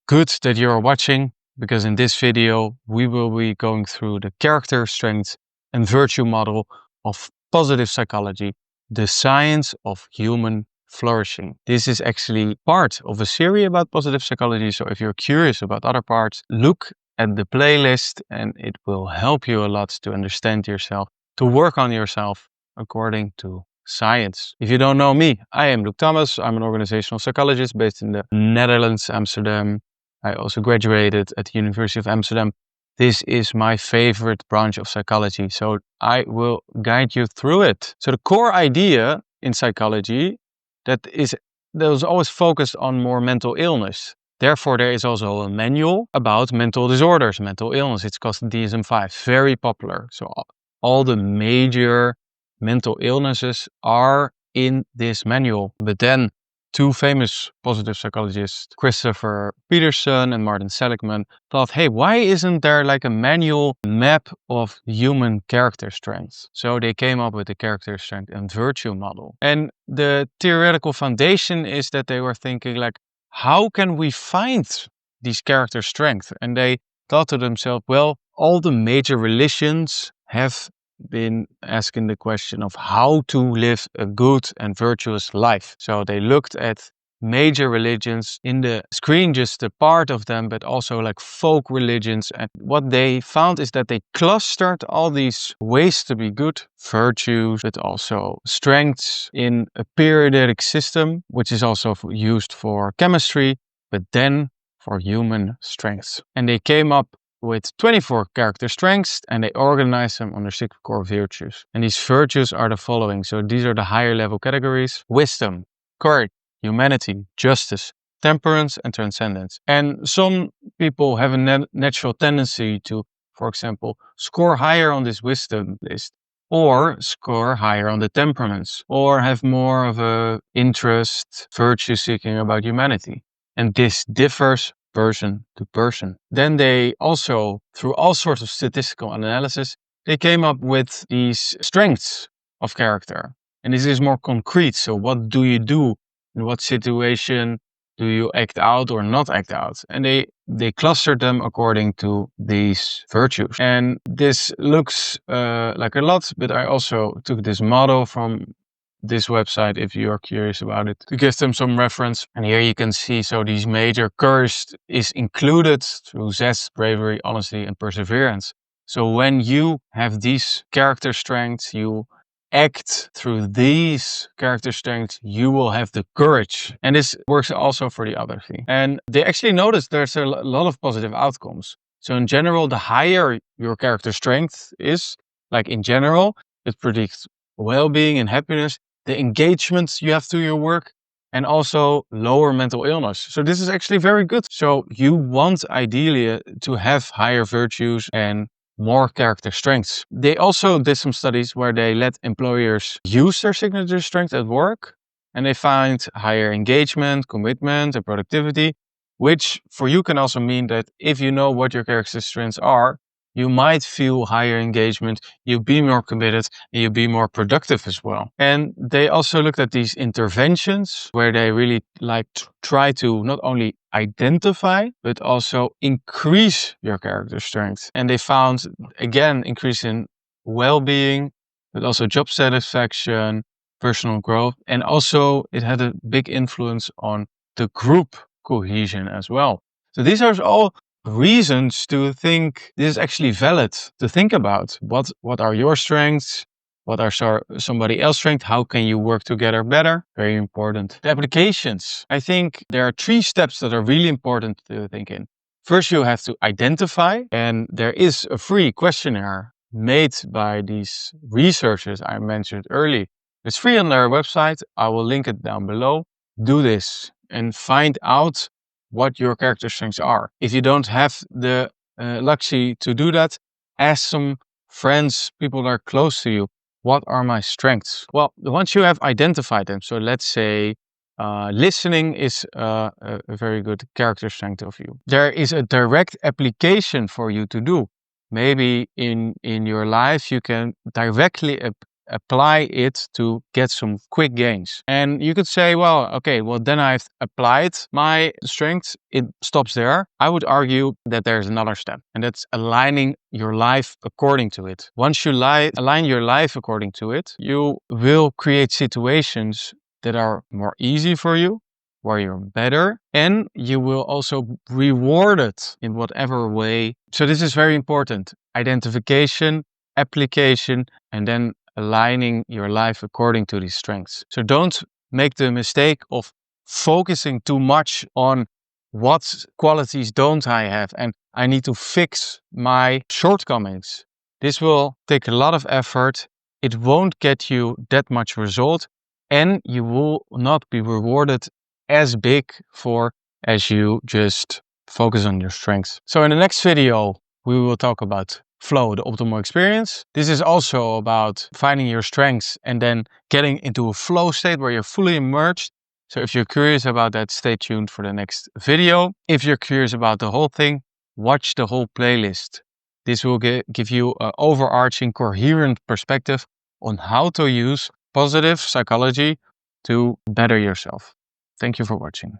Good that you're watching, because in this video we will be going through the character, strength and virtue model of positive psychology, the science of human flourishing. This is actually part of a series about positive psychology, so if you're curious about other parts, look at the playlist and it will help you a lot to understand yourself, to work on yourself according to science. If you don't know me, I am Luc Thomas. I'm an organizational psychologist based in the Netherlands, Amsterdam. I also graduated at the University of Amsterdam. This is my favorite branch of psychology, so I will guide you through it. So the core idea in psychology that was always focused on more mental illness. Therefore, there is also a manual about mental disorders, mental illness. It's called DSM-5, very popular. So all the major mental illnesses are in this manual. But then two famous positive psychologists, Christopher Peterson and Martin Seligman, thought, hey, why isn't there like a manual map of human character strengths? So they came up with the character strength and virtue model. And the theoretical foundation is that they were thinking like, how can we find these character strengths? And they thought to themselves, well, all the major religions have been asking the question of how to live a good and virtuous life. So they looked at major religions in the screen, just a part of them, but also like folk religions. And what they found is that they clustered all these ways to be good, virtues, but also strengths in a periodic system, which is also used for chemistry, but then for human strengths. And they came up with 24 character strengths, and they organize them under 6 core virtues. And these virtues are the following. So these are the higher level categories: wisdom, courage, humanity, justice, temperance, and transcendence. And some people have a natural tendency to, for example, score higher on this wisdom list, or score higher on the temperaments, or have more of a interest, virtue seeking about humanity. And this differs person to person. Then they also, through all sorts of statistical analysis, they came up with these strengths of character. And this is more concrete. So what do you do? In what situation do you act out or not act out? And they clustered them according to these virtues. And this looks like a lot, but I also took this model from this website if you are curious about it, to give them some reference. And here you can see, so these major courage is included through zest, bravery, honesty, and perseverance. So when you have these character strengths, you act through these character strengths, you will have the courage. And this works also for the other thing. And they actually noticed there's a lot of positive outcomes. So in general, the higher your character strength is, like in general, it predicts well-being and happiness, the engagement you have to your work, and also lower mental illness. So this is actually very good. So you want ideally to have higher virtues and more character strengths. They also did some studies where they let employers use their signature strength at work, and they find higher engagement, commitment, and productivity, which for you can also mean that if you know what your character strengths are, you might feel higher engagement, you'll be more committed, and you'll be more productive as well. And they also looked at these interventions where they really try to not only identify, but also increase your character strength. And they found, again, increase in well-being, but also job satisfaction, personal growth. And also it had a big influence on the group cohesion as well. So these are all reasons to think this is actually valid, to think about what are your strengths, what are somebody else's strengths, how can you work together better. Very important. The applications. I think there are 3 steps that are really important to think in. First, you have to identify, and there is a free questionnaire made by these researchers I mentioned earlier. It's free on their website. I will link it down below. Do this and find out what your character strengths are. If you don't have the luxury to do that, ask some friends, people that are close to you, what are my strengths? Well, once you have identified them, so let's say listening is a very good character strength of you. There is a direct application for you to do. Maybe in your life you can directly apply it to get some quick gains. And you could say, well, okay, well, then I've applied my strengths. It stops there. I would argue that there's another step, and that's aligning your life according to it. Once you align your life according to it, you will create situations that are more easy for you, where you're better, and you will also reward it in whatever way. So this is very important. Identification, application, and then aligning your life according to these strengths. So don't make the mistake of focusing too much on what qualities don't I have and I need to fix my shortcomings. This will take a lot of effort. It won't get you that much result, and you will not be rewarded as big for as you just focus on your strengths. So in the next video, we will talk about flow, the optimal experience. This is also about finding your strengths and then getting into a flow state where you're fully immersed. So if you're curious about that, stay tuned for the next video. If you're curious about the whole thing, watch the whole playlist. This will give you an overarching, coherent perspective on how to use positive psychology to better yourself. Thank you for watching.